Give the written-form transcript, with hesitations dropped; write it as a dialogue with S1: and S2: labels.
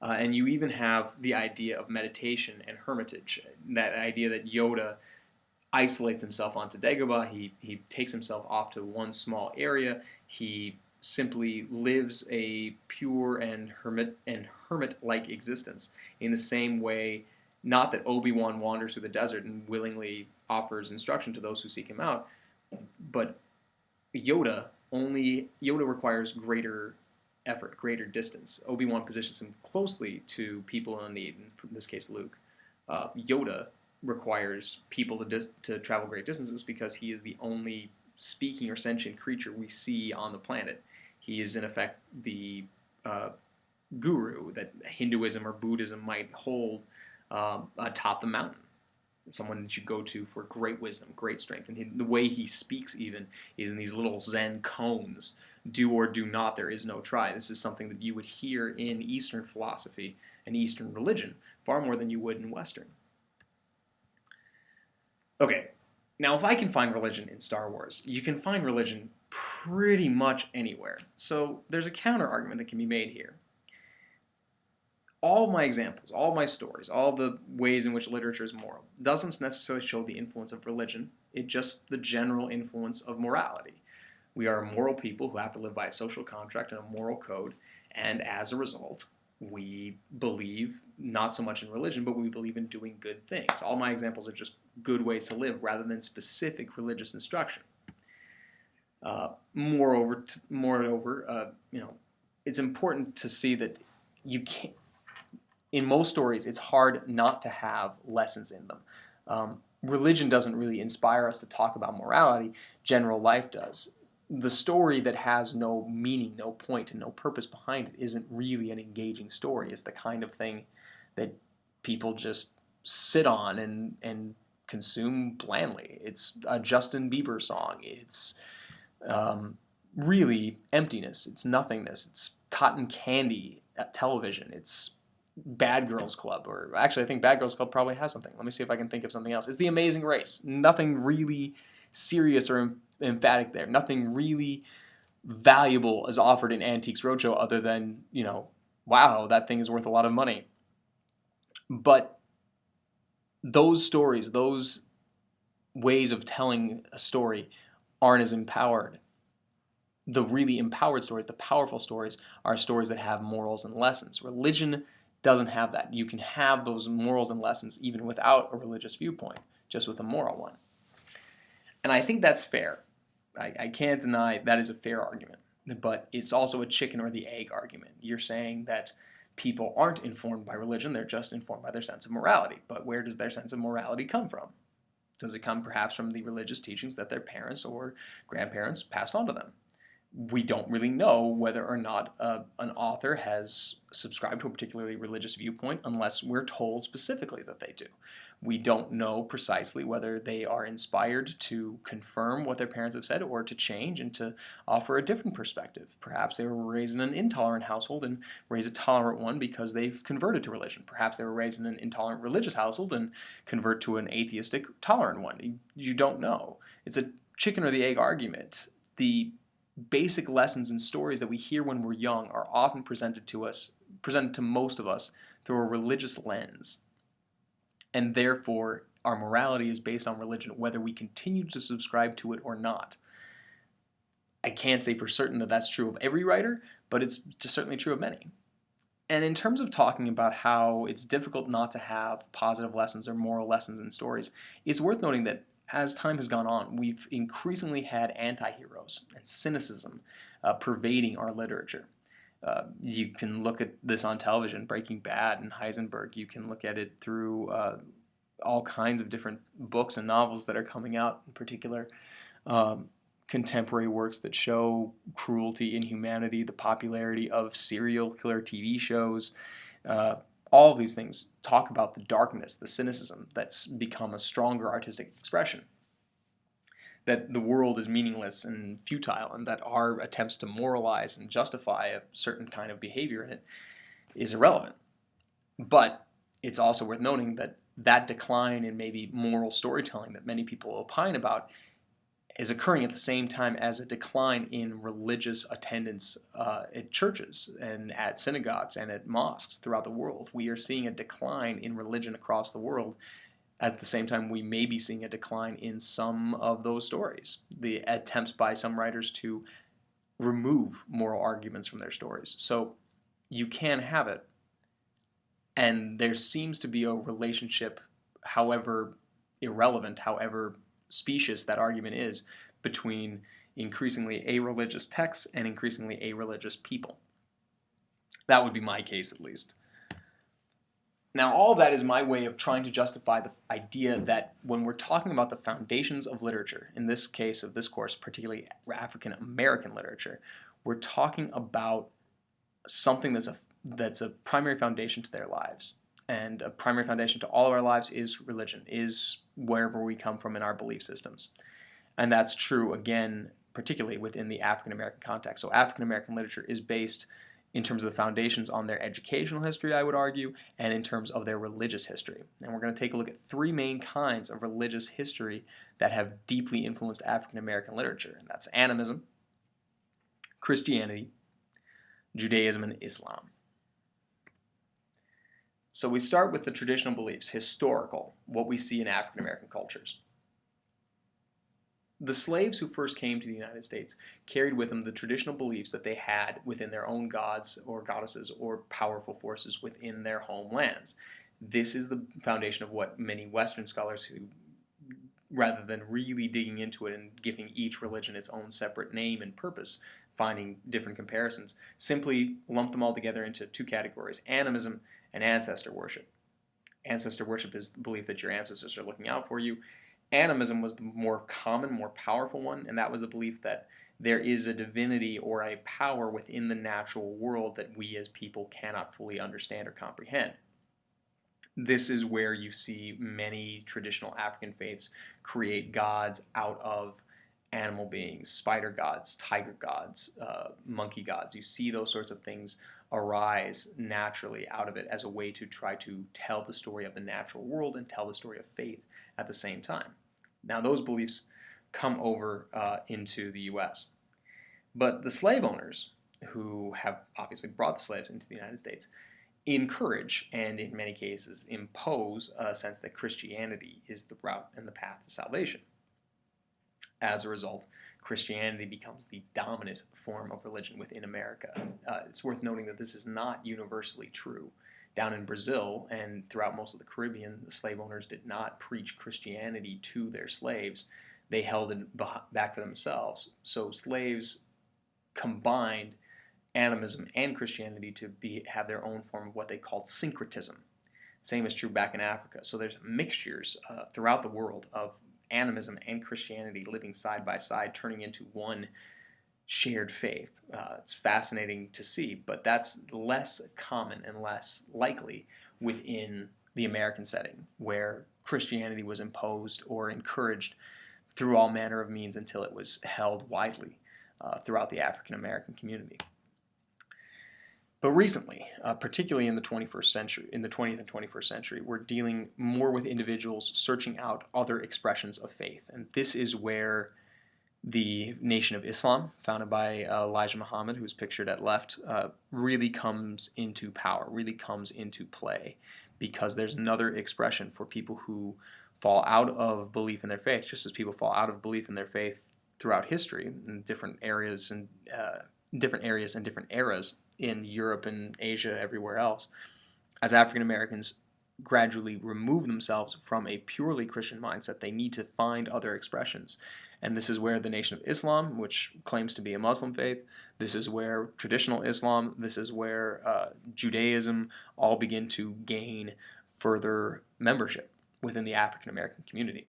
S1: And you even have the idea of meditation and hermitage, that idea that Yoda isolates himself onto Dagobah. He takes himself off to one small area. He simply lives a pure and hermit-like existence in the same way. Not that Obi-Wan wanders through the desert and willingly offers instruction to those who seek him out, but Yoda requires greater effort, greater distance. Obi-Wan positions him closely to people in need, in this case Luke. Yoda requires people to travel great distances because he is the only speaking or sentient creature we see on the planet. He is in effect the guru that Hinduism or Buddhism might hold atop the mountain. Someone that you go to for great wisdom, great strength. And the way he speaks even is in these little Zen koans. Do or do not, there is no try. This is something that you would hear in Eastern philosophy and Eastern religion far more than you would in Western. Okay, now if I can find religion in Star Wars, you can find religion pretty much anywhere. So there's a counter argument that can be made here. All my examples, all my stories, all the ways in which literature is moral doesn't necessarily show the influence of religion. It's just the general influence of morality. We are moral people who have to live by a social contract and a moral code, and as a result, we believe not so much in religion, but we believe in doing good things. All my examples are just good ways to live rather than specific religious instruction. Moreover, it's important to see that you can't. In most stories, it's hard not to have lessons in them. Religion doesn't really inspire us to talk about morality. General life does. The story that has no meaning, no point, and no purpose behind it isn't really an engaging story. It's the kind of thing that people just sit on and consume blandly. It's a Justin Bieber song. It's really emptiness. It's nothingness. It's cotton candy at television. It's Bad Girls Club, or actually I think Bad Girls Club probably has something. Let me see if I can think of something else. It's The Amazing Race. Nothing really serious or emphatic there. Nothing really valuable is offered in Antiques Roadshow other than, wow, that thing is worth a lot of money. But those stories, those ways of telling a story aren't as empowered. The really empowered stories, the powerful stories, are stories that have morals and lessons. Religion doesn't have that. You can have those morals and lessons even without a religious viewpoint, just with a moral one. And I think that's fair. I can't deny that is a fair argument. But it's also a chicken or the egg argument. You're saying that people aren't informed by religion, they're just informed by their sense of morality. But where does their sense of morality come from? Does it come perhaps from the religious teachings that their parents or grandparents passed on to them? We don't really know whether or not an author has subscribed to a particularly religious viewpoint unless we're told specifically that they do. We don't know precisely whether they are inspired to confirm what their parents have said or to change and to offer a different perspective. Perhaps they were raised in an intolerant household and raise a tolerant one because they've converted to religion. Perhaps they were raised in an intolerant religious household and convert to an atheistic tolerant one. You don't know. It's a chicken or the egg argument. The basic lessons and stories that we hear when we're young are often presented to most of us through a religious lens. And therefore, our morality is based on religion, whether we continue to subscribe to it or not. I can't say for certain that that's true of every writer, but it's just certainly true of many. And in terms of talking about how it's difficult not to have positive lessons or moral lessons in stories, it's worth noting that as time has gone on, we've increasingly had anti-heroes and cynicism pervading our literature. You can look at this on television, Breaking Bad and Heisenberg. You can look at it through all kinds of different books and novels that are coming out, in particular contemporary works that show cruelty, inhumanity, the popularity of serial killer TV shows. All of these things talk about the darkness, the cynicism that's become a stronger artistic expression. That the world is meaningless and futile, and that our attempts to moralize and justify a certain kind of behavior in it is irrelevant. But it's also worth noting that that decline in maybe moral storytelling that many people opine about is occurring at the same time as a decline in religious attendance at churches and at synagogues and at mosques throughout the world. We are seeing a decline in religion across the world. At the same time, we may be seeing a decline in some of those stories. The attempts by some writers to remove moral arguments from their stories. So you can have it. And there seems to be a relationship, however irrelevant, however specious that argument is, between increasingly a-religious texts and increasingly a-religious people. That would be my case, at least. Now, all of that is my way of trying to justify the idea that when we're talking about the foundations of literature, in this case of this course, particularly African American literature, we're talking about something that's a primary foundation to their lives. And a primary foundation to all of our lives is religion, is wherever we come from in our belief systems. And that's true, again, particularly within the African American context. So African American literature is based, in terms of the foundations, on their educational history, I would argue, and in terms of their religious history. And we're going to take a look at three main kinds of religious history that have deeply influenced African American literature. And that's animism, Christianity, Judaism, and Islam. So we start with the traditional beliefs, historical, what we see in African American cultures. The slaves who first came to the United States carried with them the traditional beliefs that they had within their own gods or goddesses or powerful forces within their homelands. This is the foundation of what many Western scholars who, rather than really digging into it and giving each religion its own separate name and purpose, finding different comparisons, simply lump them all together into two categories: animism and ancestor worship. Ancestor worship is the belief that your ancestors are looking out for you. Animism was the more common, more powerful one, and that was the belief that there is a divinity or a power within the natural world that we as people cannot fully understand or comprehend. This is where you see many traditional African faiths create gods out of animal beings, spider gods, tiger gods, monkey gods. You see those sorts of things arise naturally out of it as a way to try to tell the story of the natural world and tell the story of faith at the same time. Now, those beliefs come over into the U.S. But the slave owners, who have obviously brought the slaves into the United States, encourage and in many cases impose a sense that Christianity is the route and the path to salvation. As a result, Christianity becomes the dominant form of religion within America. It's worth noting that this is not universally true. Down in Brazil and throughout most of the Caribbean, the slave owners did not preach Christianity to their slaves. They held it back for themselves. So slaves combined animism and Christianity to have their own form of what they called syncretism. Same is true back in Africa. So there's mixtures throughout the world of animism and Christianity living side by side, turning into one shared faith. It's fascinating to see, but that's less common and less likely within the American setting, where Christianity was imposed or encouraged through all manner of means until it was held widely throughout the African American community. But recently, particularly in the 21st century, in the 20th and 21st century, we're dealing more with individuals searching out other expressions of faith. And this is where the Nation of Islam, founded by Elijah Muhammad, who's pictured at left, really comes into power, really comes into play, because there's another expression for people who fall out of belief in their faith, just as people fall out of belief in their faith throughout history in different areas and different eras in Europe and Asia, everywhere else. As African Americans gradually remove themselves from a purely Christian mindset, they need to find other expressions. And this is where the Nation of Islam, which claims to be a Muslim faith, this is where traditional Islam, this is where Judaism all begin to gain further membership within the African American community.